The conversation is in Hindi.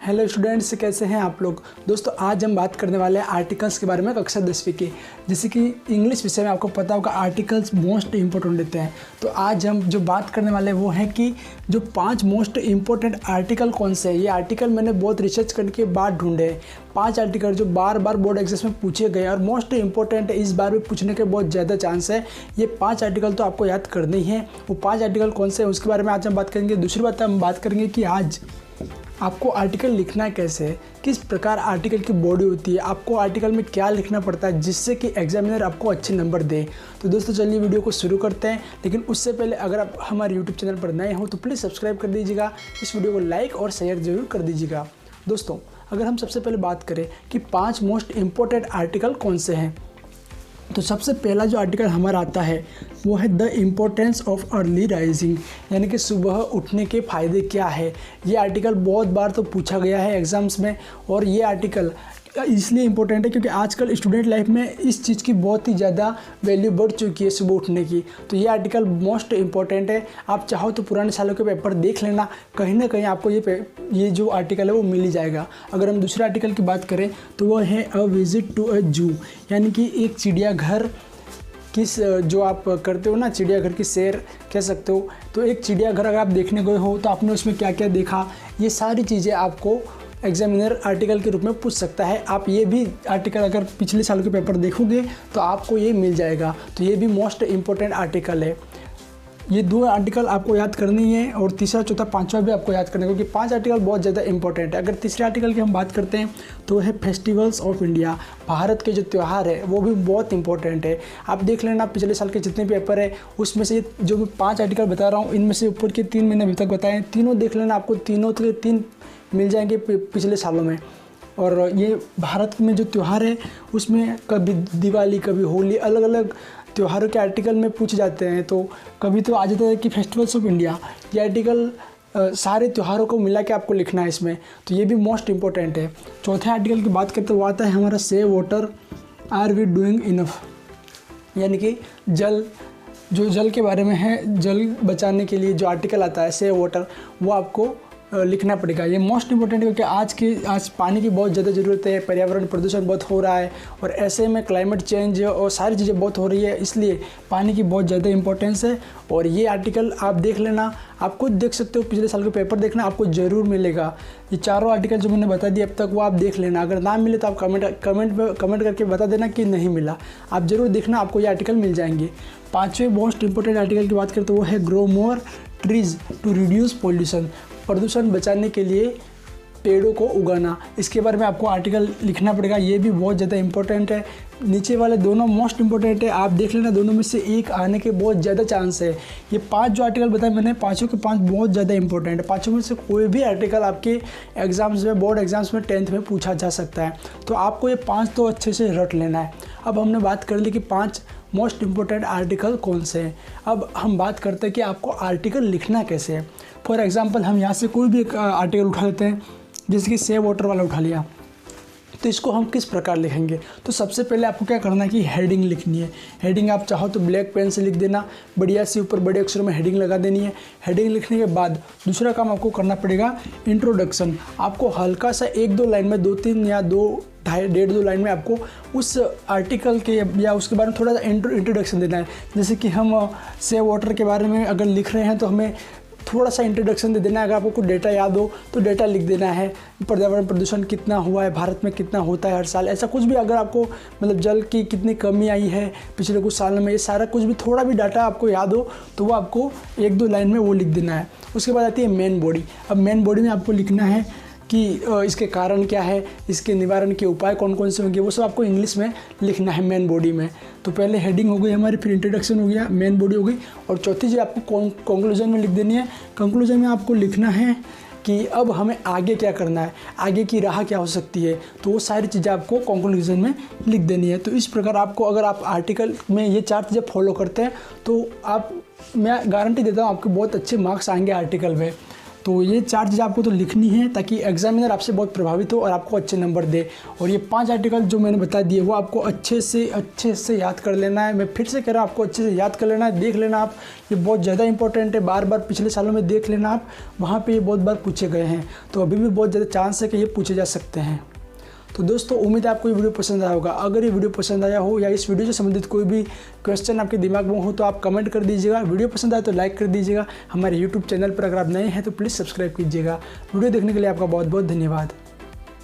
हेलो स्टूडेंट्स, कैसे हैं आप लोग। दोस्तों आज हम बात करने वाले हैं आर्टिकल्स के बारे में कक्षा 10वीं की। जैसे कि इंग्लिश विषय में आपको पता होगा आर्टिकल्स मोस्ट इंपॉर्टेंट होते हैं। तो आज हम जो बात करने वाले हैं वो है कि जो 5 मोस्ट इंपॉर्टेंट आर्टिकल कौन से हैं। ये आर्टिकल मैंने बहुत रिसर्च करके बाद ढूंढे हैं। 5 आर्टिकल जो बार बार बोर्ड एग्जाम में पूछे गए और मोस्ट इंपॉर्टेंट है, इस बार भी पूछने के बहुत ज़्यादा चांस है। ये 5 आर्टिकल तो आपको याद करने ही है। वो 5 आर्टिकल कौन से हैं उसके बारे में आज हम बात करेंगे। दूसरी बात हम बात करेंगे कि आज आपको आर्टिकल लिखना कैसे है, किस प्रकार आर्टिकल की बॉडी होती है, आपको आर्टिकल में क्या लिखना पड़ता है जिससे कि एग्जामिनर आपको अच्छे नंबर दे। तो दोस्तों चलिए वीडियो को शुरू करते हैं। लेकिन उससे पहले अगर आप हमारे यूट्यूब चैनल पर नए हो तो प्लीज़ सब्सक्राइब कर दीजिएगा, इस वीडियो को लाइक और शेयर जरूर कर दीजिएगा। दोस्तों अगर हम सबसे पहले बात करें कि 5 मोस्ट इम्पोर्टेंट आर्टिकल कौन से हैं, तो सबसे पहला जो आर्टिकल हमारा आता है वो है the importance of early rising, यानी कि सुबह उठने के फ़ायदे क्या है। ये आर्टिकल बहुत बार तो पूछा गया है एग्ज़ाम्स में, और ये आर्टिकल इसलिए इम्पोर्टेंट है क्योंकि आजकल स्टूडेंट लाइफ में इस चीज़ की बहुत ही ज़्यादा वैल्यू बढ़ चुकी है सुबह उठने की। तो ये आर्टिकल मोस्ट इम्पोर्टेंट है। आप चाहो तो पुराने सालों के पेपर देख लेना, कहीं ना कहीं आपको ये जो आर्टिकल है वो मिल ही जाएगा। अगर हम दूसरे आर्टिकल की बात करें तो वो है अ विज़िट टू अ जू, यानी कि एक चिड़ियाघर जो आप करते हो ना, चिड़ियाघर की सैर कह सकते हो। तो एक चिड़ियाघर अगर आप देखने गए हो तो आपने उसमें क्या क्या देखा, ये सारी चीज़ें आपको एग्जामिनर आर्टिकल के रूप में पूछ सकता है। आप ये भी आर्टिकल अगर पिछले साल के पेपर देखोगे तो आपको ये मिल जाएगा। तो ये भी मोस्ट इम्पोर्टेंट आर्टिकल है। ये 2 आर्टिकल आपको याद करनी है और तीसरा चौथा पांचवा भी आपको याद करना है, क्योंकि 5 आर्टिकल बहुत ज़्यादा इंपॉर्टेंट है। अगर तीसरे आर्टिकल की हम बात करते हैं तो है फेस्टिवल्स ऑफ इंडिया, भारत के जो त्यौहार है वो भी बहुत इंपॉर्टेंट है। आप देख लेना पिछले साल के जितने पेपर है उसमें से जो मैं 5 आर्टिकल बता रहा हूँ इनमें से ऊपर के 3 मैंने अभी तक बताए हैं, तीनों देख लेना, आपको तीनों के 3 मिल जाएंगे पिछले सालों में। और ये भारत में जो त्यौहार है उसमें कभी दिवाली कभी होली, अलग अलग त्योहारों के आर्टिकल में पूछे जाते हैं। तो कभी तो आ जाता है कि फेस्टिवल्स ऑफ इंडिया, ये आर्टिकल सारे त्योहारों को मिला के आपको लिखना है इसमें। तो ये भी मोस्ट इम्पोर्टेंट है। चौथे आर्टिकल की बात करते वो आता है हमारा save water are we doing enough, यानी कि जल के बारे में है। जल बचाने के लिए जो आर्टिकल आता है सेव वाटर, वो आपको लिखना पड़ेगा। ये मोस्ट इंपॉर्टेंट है क्योंकि आज पानी की बहुत ज़्यादा ज़रूरत है। पर्यावरण प्रदूषण बहुत हो रहा है और ऐसे में क्लाइमेट चेंज और सारी चीज़ें बहुत हो रही है, इसलिए पानी की बहुत ज़्यादा इंपॉर्टेंस है। और ये आर्टिकल आप देख लेना, आप खुद देख सकते हो, पिछले साल के पेपर देखना, आपको ज़रूर मिलेगा। ये चारों आर्टिकल जो मैंने बता दिए अब तक वो आप देख लेना। अगर ना मिले तो आप कमेंट करके बता देना कि नहीं मिला, आप ज़रूर देखना, आपको ये आर्टिकल मिल जाएंगे। 5वें मोस्ट इंपॉर्टेंट आर्टिकल की बात करें तो वो है grow more trees to reduce pollution, प्रदूषण बचाने के लिए पेड़ों को उगाना। इसके बारे में आपको आर्टिकल लिखना पड़ेगा, ये भी बहुत ज़्यादा इंपॉर्टेंट है। नीचे वाले दोनों मोस्ट इंपॉर्टेंट है, आप देख लेना, दोनों में से एक आने के बहुत ज़्यादा चांस है। ये 5 जो आर्टिकल बताए मैंने, पाँचों के 5 बहुत ज़्यादा इंपॉर्टेंट है। 5 में से कोई भी आर्टिकल आपके एग्जाम्स में, बोर्ड एग्जाम्स में 10th में पूछा जा सकता है। तो आपको ये 5 तो अच्छे से रट लेना है। अब हमने बात कर ली कि 5 मोस्ट इम्पोर्टेंट आर्टिकल कौन से हैं। अब हम बात करते हैं कि आपको आर्टिकल लिखना कैसे है। फॉर एग्जांपल हम यहाँ से कोई भी एक आर्टिकल उठा लेते हैं, जैसे कि सेव वाटर वाला उठा लिया, तो इसको हम किस प्रकार लिखेंगे। तो सबसे पहले आपको क्या करना है कि हेडिंग लिखनी है। हेडिंग आप चाहो तो ब्लैक पेन से लिख देना, बढ़िया सी ऊपर बड़े अक्षरों में हेडिंग लगा देनी है। हेडिंग लिखने के बाद दूसरा काम आपको करना पड़ेगा इंट्रोडक्शन। आपको हल्का सा 1-2 लाइन में, 2-3 या 2-2.5 लाइन में आपको उस आर्टिकल के या उसके बारे में थोड़ा सा इंट्रोडक्शन देना है। जैसे कि हम सेव वाटर के बारे में अगर लिख रहे हैं तो हमें थोड़ा सा इंट्रोडक्शन दे देना है। अगर आपको कुछ डेटा याद हो तो डेटा लिख देना है, पर्यावरण प्रदूषण कितना हुआ है, भारत में कितना होता है हर साल, ऐसा कुछ भी। अगर आपको मतलब जल की कितनी कमी आई है पिछले कुछ सालों में, ये सारा कुछ भी थोड़ा भी डाटा आपको याद हो तो वो आपको 1-2 लाइन में वो लिख देना है। उसके बाद आती है मेन बॉडी। अब मेन बॉडी में आपको लिखना है कि इसके कारण क्या है, इसके निवारण के उपाय कौन कौन से होंगे, वो सब आपको इंग्लिश में लिखना है मेन बॉडी में। तो पहले हेडिंग हो गई हमारी, फिर इंट्रोडक्शन हो गया, मेन बॉडी हो गई, और चौथी चीज़ आपको कंक्लूजन में लिख देनी है। कंक्लूजन में आपको लिखना है कि अब हमें आगे क्या करना है, आगे की राह क्या हो सकती है। तो वो सारी चीज़ें आपको कंक्लूजन में लिख देनी है। तो इस प्रकार आपको, अगर आप आर्टिकल में ये 4 चीज़ें फॉलो करते हैं तो मैं गारंटी देता हूँ आपके बहुत अच्छे मार्क्स आएंगे आर्टिकल में। तो ये 4 चीज़ आपको तो लिखनी है ताकि एग्जामिनर आपसे बहुत प्रभावित हो और आपको अच्छे नंबर दे। और ये 5 आर्टिकल जो मैंने बता दिए वो आपको अच्छे से याद कर लेना है। मैं फिर से कह रहा हूँ, आपको अच्छे से याद कर लेना है, देख लेना आप, ये बहुत ज़्यादा इंपॉर्टेंट है। बार बार पिछले सालों में देख लेना आप, वहाँ पर ये बहुत बार पूछे गए हैं, तो अभी भी बहुत ज़्यादा चांस है कि ये पूछे जा सकते हैं। तो दोस्तों उम्मीद है आपको ये वीडियो पसंद आया होगा। अगर ये वीडियो पसंद आया हो या इस वीडियो से संबंधित कोई भी क्वेश्चन आपके दिमाग में हो तो आप कमेंट कर दीजिएगा। वीडियो पसंद आए तो लाइक कर दीजिएगा। हमारे यूट्यूब चैनल पर अगर आप नए हैं तो प्लीज़ सब्सक्राइब कीजिएगा। वीडियो देखने के लिए आपका बहुत बहुत धन्यवाद।